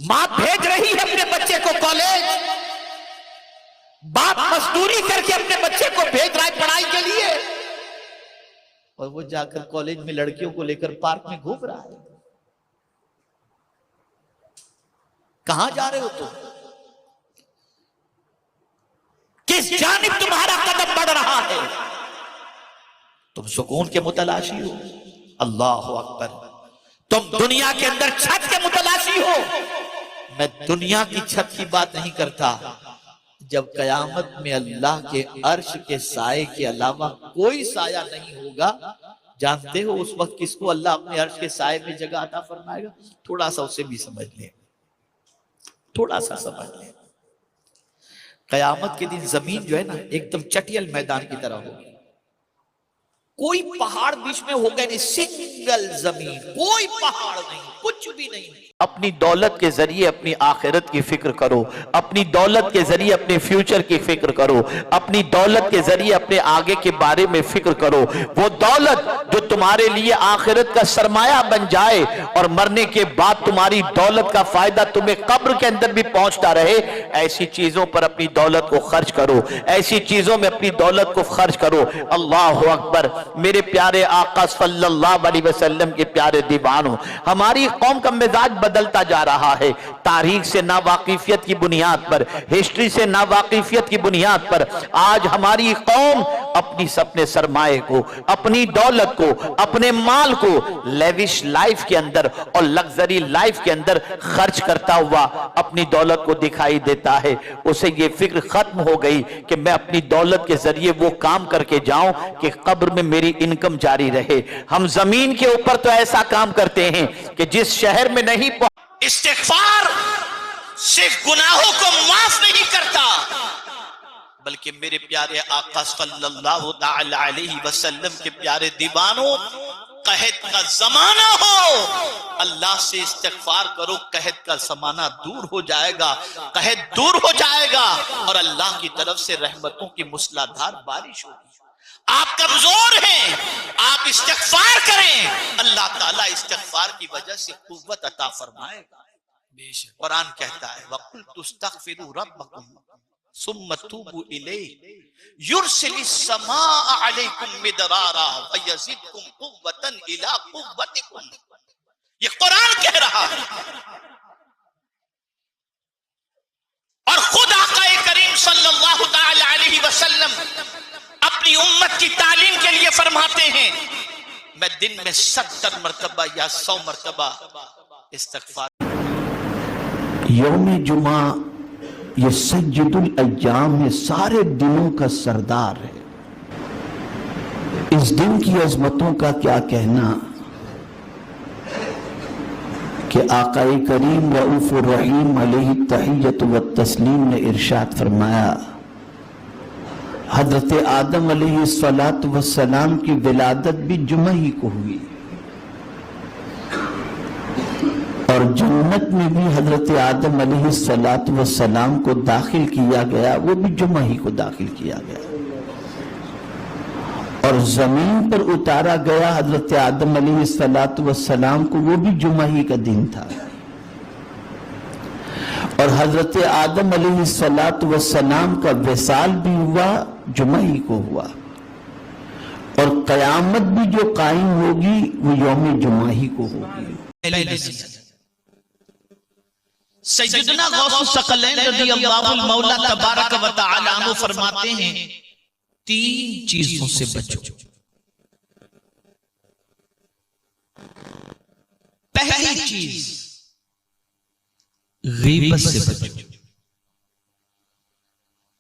ماں بھیج رہی ہے اپنے بچے کو کالج، باپ مزدوری کر کے اپنے بچے کو بھیج رہا ہے پڑھائی کے لیے، اور وہ جا کر کالج میں لڑکیوں کو لے کر پارک میں گھوم رہا ہے۔ کہاں جا رہے ہو تم؟ کس جانب تمہارا قدم بڑھ رہا ہے؟ تم سکون کے متلاشی ہو؟ اللہ اکبر۔ تم دنیا کے اندر چھت کے متلاشی ہو؟ میں دنیا کی چھت کی بات نہیں کرتا، جب قیامت میں اللہ کے عرش کے سائے کے علاوہ کوئی سایہ نہیں ہوگا، جانتے ہو اس وقت کس کو اللہ اپنے عرش کے سائے میں جگہ عطا فرمائے گا؟ تھوڑا سا اسے بھی سمجھ لیں، تھوڑا سا سمجھ لیں۔ قیامت کے دن زمین جو ہے نا ایک دم چٹیل میدان کی طرح ہوگی، کوئی پہاڑ بیچ میں ہوگا نہیں، سنگل زمین، کوئی پہاڑ نہیں، کچھ بھی نہیں۔ اپنی دولت کے ذریعے اپنی آخرت کی فکر کرو، اپنی دولت کے ذریعے اپنے فیوچر کی فکر کرو، اپنی دولت کے ذریعے اپنے آگے کے بارے میں فکر کرو۔ وہ دولت جو تمہارے لیے آخرت کا سرمایہ بن جائے اور مرنے کے بعد تمہاری دولت کا فائدہ تمہیں قبر کے اندر بھی پہنچتا رہے، ایسی چیزوں پر اپنی دولت کو خرچ کرو، ایسی چیزوں میں اپنی دولت کو خرچ کرو۔ اللہ اکبر۔ میرے پیارے آقا صلی اللہ علیہ وسلم کے پیارے دیوانوں، ہماری قوم کا مزاج بدلتا جا رہا ہے، تاریخ سے ناواقفیت کی بنیاد پر، ہسٹری سے ناواقفیت کی بنیاد پر آج ہماری قوم اپنے سرمایہ کو، اپنی دولت کو، اپنے مال کو لیوش لائف کے اندر اور لگزری لائف کے اندر خرچ کرتا ہوا اپنی دولت کو دکھائی دیتا ہے۔ اسے یہ فکر ختم ہو گئی کہ میں اپنی دولت کے ذریعے وہ کام کر کے جاؤں کہ قبر میں میری انکم جاری رہے۔ ہم زمین کے اوپر تو ایسا کام کرتے ہیں کہ جس شہر میں نہیں استغفار صرف گناہوں کو معاف نہیں کرتا، بلکہ میرے پیارے آقا صلی اللہ تعالی علیہ وسلم کے پیارے دیوانوں، قحط کا زمانہ ہو، اللہ سے استغفار کرو، قحط کا زمانہ دور ہو جائے گا، قحط دور ہو جائے گا، اور اللہ کی طرف سے رحمتوں کی موسلادھار بارش ہوگی۔ آپ کمزور ہیں، آپ استغفار کریں، اللہ تعالیٰ استغفار کی وجہ سے قوت عطا فرمائے گا۔ قرآن کہتا ہے وَقُلْتُ اسْتَغْفِرُوا رَبَّكُمْ ثُمَّ تُوبُوا إِلَيْهِ يُرْسِلِ السَّمَاءَ عَلَيْكُمْ مِدْرَارًا وَيَزِدْكُمْ قُوَّةً إِلَىٰ قُوَّتِكُمْ۔ یہ قرآن کہہ رہا ہے، اور خود آقا کریم صلی اللہ تعالی علیہ وسلم اپنی امت کی تعلیم کے لیے فرماتے ہیں میں دن میں 70 مرتبہ یا 100 مرتبہ استغفار۔ یوم جمعہ یہ سید الایام ہے، سارے دنوں کا سردار ہے۔ اس دن کی عظمتوں کا کیا کہنا کہ آقا کریم رؤوف الرحیم علیہ التحیۃ والتسلیم نے ارشاد فرمایا، حضرت آدم علیہ السلام کی ولادت بھی جمعہ ہی کو ہوئی، اور جنت میں بھی حضرت آدم علیہ السلام کو داخل کیا گیا، وہ بھی جمعہ ہی کو داخل کیا گیا، اور زمین پر اتارا گیا حضرت آدم علیہ السلام کو، وہ بھی جمعہ ہی کا دن تھا، اور حضرت آدم علیہ السلام کا وصال بھی ہوا، جمعہ ہی کو ہوا، اور قیامت بھی جو قائم ہوگی وہ یوم جمعہ ہی کو ہوگی۔ سیدنا غوث الثقلین رضی اللہ المولا تبارک و تعالی عنہ فرماتے ہیں 3 چیزوں سے بچو۔ پہلی چیز غیبت سے بچو،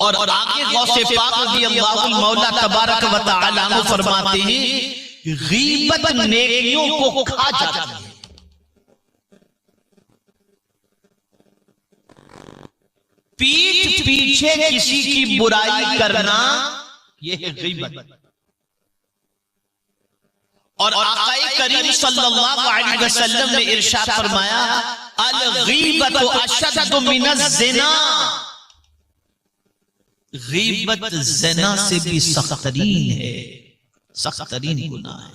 اور آگے غوث پاک رضی اللہ المولا تبارک و تعالی عنہ فرماتے ہیں غیبت نیکیوں کو کھا جاتی ہے۔ پیٹھ پیچھے کسی کی برائی کرنا یہ ہے غیبت، اور آقا کریم صلی اللہ علیہ وسلم نے ارشاد فرمایا الغیبت اشد من الزنا، غیبت زنا سے بھی سخت ترین ہے، سخت ترین گناہ ہے۔